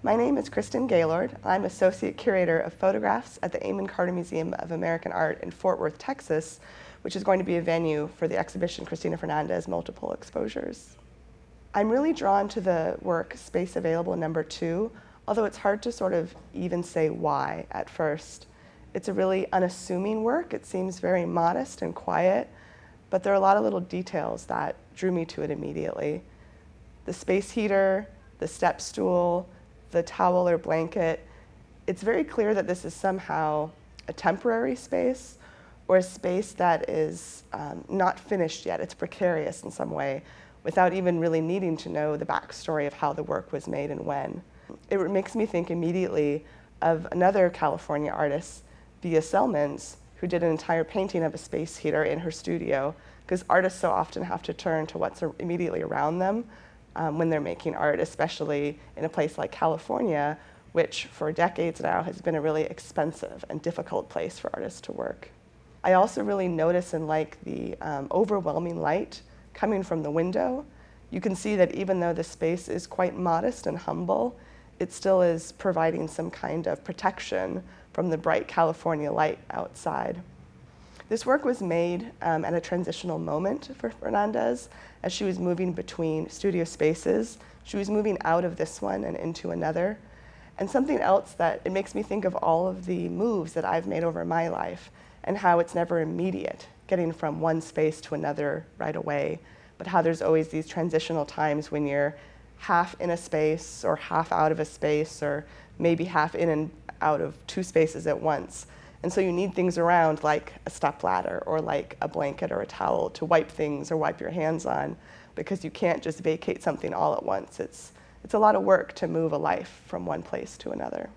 My name is Kristen Gaylord. I'm Associate Curator of Photographs at the Amon Museum of American Art in Fort Worth, Texas, which is going to be a venue for the exhibition Christina Fernandez, Multiple Exposures. I'm really drawn to the work Space Available #2, although it's hard to sort of even say why at first. It's a really unassuming work. It seems very modest and quiet, but there are a lot of little details that drew me to it immediately. The space heater, the step stool, the towel or blanket. It's very clear that this is somehow a temporary space or a space that is not finished yet. It's precarious in some way without even really needing to know the backstory of how the work was made and when. It makes me think immediately of another California artist, Via Selmans, who did an entire painting of a space heater in her studio, because artists so often have to turn to what's immediately around them when they're making art, especially in a place like California, which for decades now has been a really expensive and difficult place for artists to work. I also really notice and like the overwhelming light coming from the window. You can see that even though the space is quite modest and humble, it still is providing some kind of protection from the bright California light outside. This work was made at a transitional moment for Fernandez as she was moving between studio spaces. She was moving out of this one and into another. And something else that it makes me think of all of the moves that I've made over my life and how it's never immediate, getting from one space to another right away, but how there's always these transitional times when you're half in a space or half out of a space or maybe half in and out of two spaces at once. And so you need things around like a stepladder or like a blanket or a towel to wipe things or wipe your hands on, because you can't just vacate something all at once. It's a lot of work to move a life from one place to another.